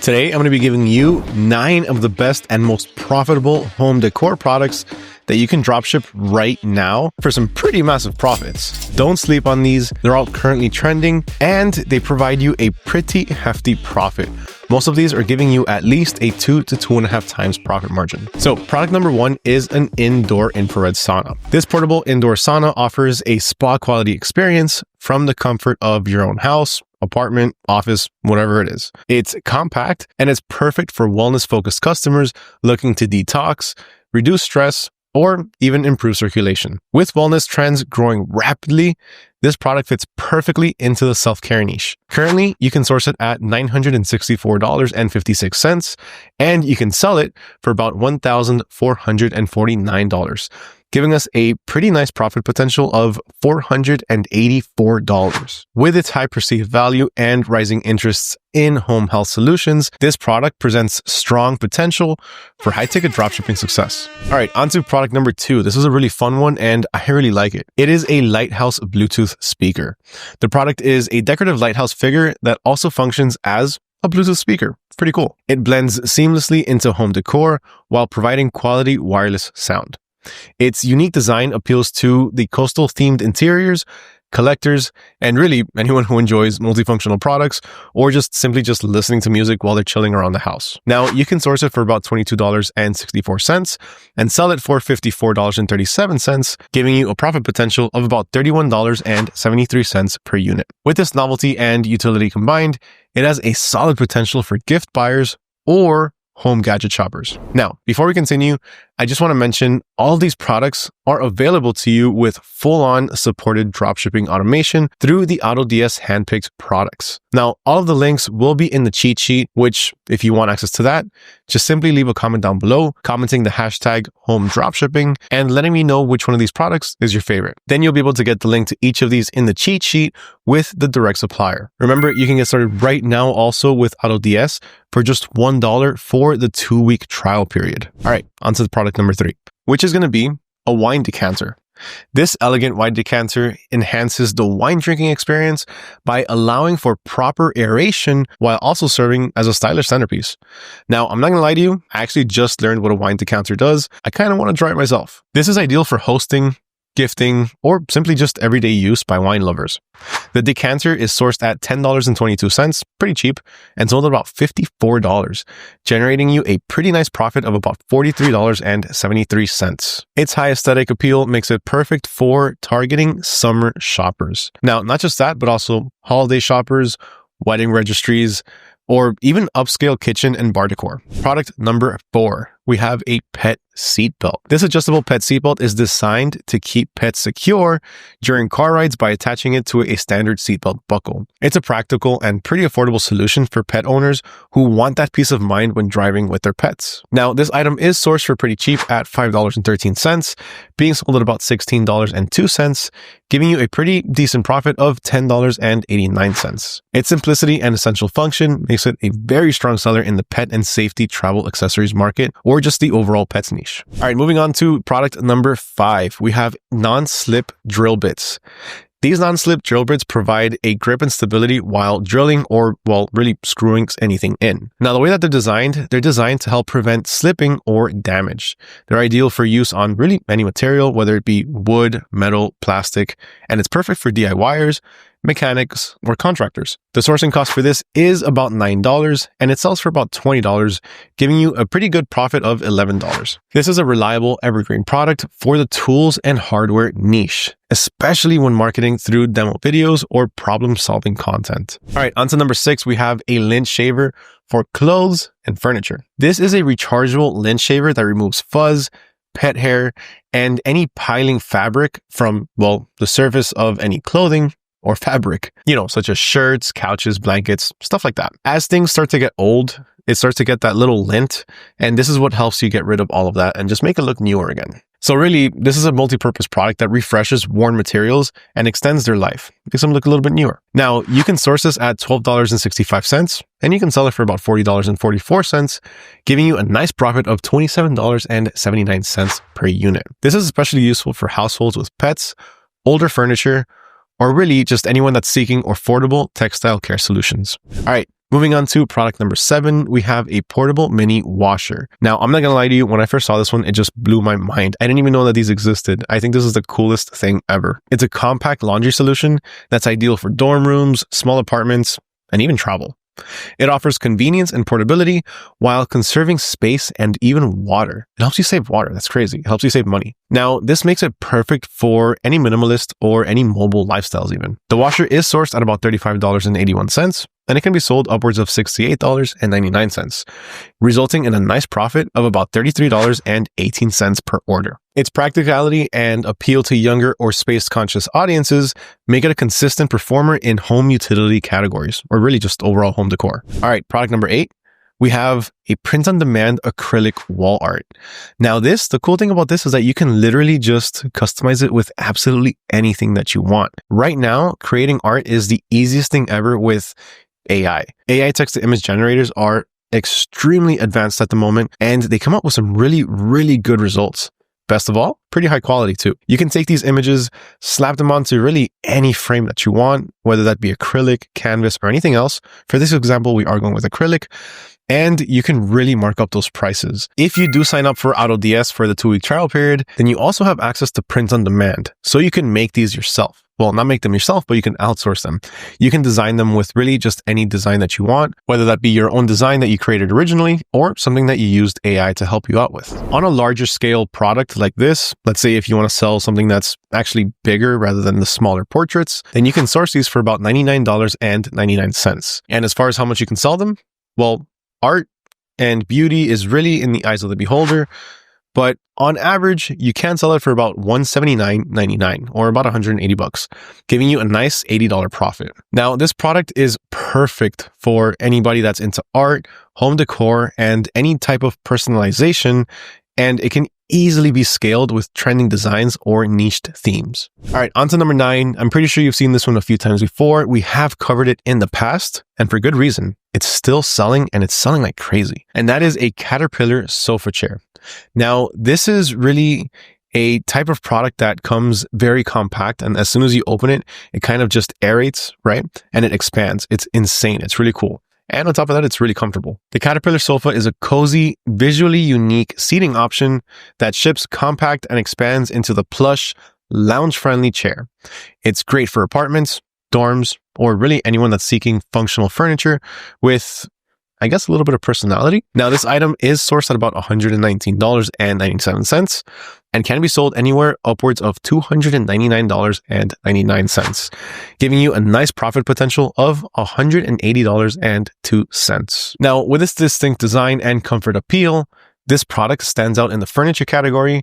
Today, I'm going to be giving you 9 of the best and most profitable home decor products that you can dropship right now for some pretty massive profits. Don't sleep on these. They're all currently trending and they provide you a pretty hefty profit. Most of these are giving you at least a 2 to 2.5 times profit margin. So product number 1 is an indoor infrared sauna. This portable indoor sauna offers a spa quality experience from the comfort of your own house, apartment, office, whatever it is. It's compact and it's perfect for wellness-focused customers looking to detox, reduce stress, or even improve circulation. With wellness trends growing rapidly, this product fits perfectly into the self-care niche. Currently, you can source it at $964.56, and you can sell it for about $1,449, giving us a pretty nice profit potential of $484. With its high perceived value and rising interests in home health solutions, this product presents strong potential for high-ticket dropshipping success. All right, on to product number 2. This is a really fun one, and I really like it. It is a Lighthouse Bluetooth speaker. The product is a decorative lighthouse figure that also functions as a Bluetooth speaker. It's pretty cool. It blends seamlessly into home decor while providing quality wireless sound. Its unique design appeals to the coastal themed interiors, collectors, and really anyone who enjoys multifunctional products or simply listening to music while they're chilling around the house. Now, you can source it for about $22.64 and sell it for $54.37, giving you a profit potential of about $31.73 per unit. With this novelty and utility combined, it has a solid potential for gift buyers or home gadget shoppers. Now, before we continue, I just want to mention all of these products are available to you with full-on supported dropshipping automation through the AutoDS handpicked products. Now, all of the links will be in the cheat sheet, which if you want access to that, just simply leave a comment down below, commenting the hashtag home dropshipping and letting me know which one of these products is your favorite. Then you'll be able to get the link to each of these in the cheat sheet with the direct supplier. Remember, you can get started right now also with AutoDS for just $1 for the 2-week trial period. All right, on to the product number 3, which is going to be a wine decanter. This elegant wine decanter enhances the wine drinking experience by allowing for proper aeration while also serving as a stylish centerpiece. Now, I'm not going to lie to you, I actually just learned what a wine decanter does. I kind of want to try it myself. This is ideal for hosting, gifting, or simply just everyday use by wine lovers. The decanter is sourced at $10.22, pretty cheap, and sold at about $54, generating you a pretty nice profit of about $43.73. Its high aesthetic appeal makes it perfect for targeting summer shoppers. Now, not just that, but also holiday shoppers, wedding registries, or even upscale kitchen and bar decor. Product number 4, we have a pet seatbelt. This adjustable pet seatbelt is designed to keep pets secure during car rides by attaching it to a standard seatbelt buckle. It's a practical and pretty affordable solution for pet owners who want that peace of mind when driving with their pets. Now, this item is sourced for pretty cheap at $5.13, being sold at about $16.02, giving you a pretty decent profit of $10.89. Its simplicity and essential function makes it a very strong seller in the pet and safety travel accessories market, or just the overall pets niche. All right, moving on to product number 5, we have NonSlip drill bits. These NonSlip drill bits provide a grip and stability while drilling or, really screwing anything in. Now, the way that they're designed to help prevent slipping or damage. They're ideal for use on really any material, whether it be wood, metal, plastic, and it's perfect for DIYers, mechanics, or contractors. The sourcing cost for this is about $9 and it sells for about $20, giving you a pretty good profit of $11. This is a reliable evergreen product for the tools and hardware niche, especially when marketing through demo videos or problem-solving content. All right, on to number 6, we have a Lynch Shaver for clothes and furniture. This is a rechargeable Lynch Shaver that removes fuzz, pet hair, and any piling fabric from, the surface of any clothing or fabric, such as shirts, couches, blankets, stuff like that. As things start to get old, it starts to get that little lint, and this is what helps you get rid of all of that and just make it look newer again. So really, this is a multi-purpose product that refreshes worn materials and extends their life, makes them look a little bit newer. Now, you can source this at $12.65, and you can sell it for about $40.44, giving you a nice profit of $27.79 per unit. This is especially useful for households with pets, older furniture, or really just anyone that's seeking affordable textile care solutions. All right, Moving on to product number 7, we have a portable mini washer. Now, I'm not gonna lie to you, when I first saw this one, it just blew my mind. I didn't even know that these existed. I think this is the coolest thing ever. It's a compact laundry solution that's ideal for dorm rooms, small apartments, and even travel. It offers convenience and portability while conserving space and even water. It helps you save water. That's crazy. It helps you save money. Now, this makes it perfect for any minimalist or any mobile lifestyles even. The washer is sourced at about $35.81, and it can be sold upwards of $68.99, resulting in a nice profit of about $33.18 per order. Its practicality and appeal to younger or space-conscious audiences make it a consistent performer in home utility categories, or really just overall home decor. All right, product number 8. We have a print-on-demand acrylic wall art. Now the cool thing about this is that you can literally just customize it with absolutely anything that you want. Right now, creating art is the easiest thing ever with AI. AI text-to-image generators are extremely advanced at the moment, and they come up with some really, really good results. Best of all, pretty high quality too. You can take these images, slap them onto really any frame that you want, whether that be acrylic, canvas, or anything else. For this example, we are going with acrylic, and you can really mark up those prices. If you do sign up for AutoDS for the 2-week trial period, then you also have access to print on demand. So you can make these yourself. Well, not make them yourself, but you can outsource them. You can design them with really just any design that you want, whether that be your own design that you created originally or something that you used AI to help you out with. On a larger scale product like this, let's say if you want to sell something that's actually bigger rather than the smaller portraits, then you can source these for about $99.99. And as far as how much you can sell them, well, art and beauty is really in the eyes of the beholder. But on average, you can sell it for about $179.99 or about $180, giving you a nice $80 profit. Now, this product is perfect for anybody that's into art, home decor, and any type of personalization, and it can easily be scaled with trending designs or niched themes. All right, on to number 9. I'm pretty sure you've seen this one a few times before. We have covered it in the past, and for good reason. It's still selling, and it's selling like crazy. And that is a Caterpillar sofa chair. Now, this is really a type of product that comes very compact, and as soon as you open it, it kind of just aerates, right? And it expands. It's insane. It's really cool. And on top of that, it's really comfortable. The Caterpillar sofa is a cozy, visually unique seating option that ships compact and expands into the plush, lounge-friendly chair. It's great for apartments, dorms, or really anyone that's seeking functional furniture with, I guess, a little bit of personality. Now, this item is sourced at about $119.97 and can be sold anywhere upwards of $299.99, giving you a nice profit potential of $180.02. Now, with its distinct design and comfort appeal, this product stands out in the furniture category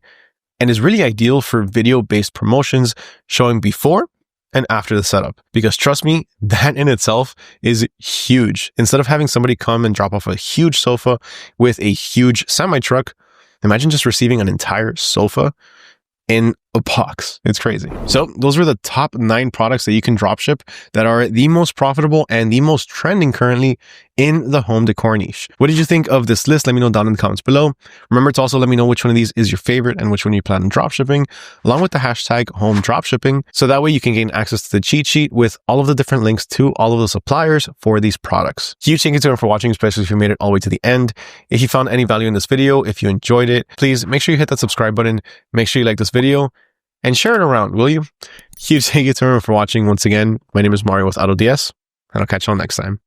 and is really ideal for video-based promotions showing before and after the setup. Because trust me, that in itself is huge. Instead of having somebody come and drop off a huge sofa with a huge semi-truck, imagine just receiving an entire sofa in a box. It's crazy. So those were the top 9 products that you can dropship that are the most profitable and the most trending currently in the home decor niche. What did you think of this list? Let me know down in the comments below. Remember to also let me know which one of these is your favorite and which one you plan on dropshipping, along with the hashtag home dropshipping. So that way you can gain access to the cheat sheet with all of the different links to all of the suppliers for these products. Huge thank you to everyone for watching, especially if you made it all the way to the end. If you found any value in this video, if you enjoyed it, please make sure you hit that subscribe button. Make sure you like this video and share it around, will you? Huge thank you to everyone for watching once again. My name is Mario with AutoDS, and I'll catch you all next time.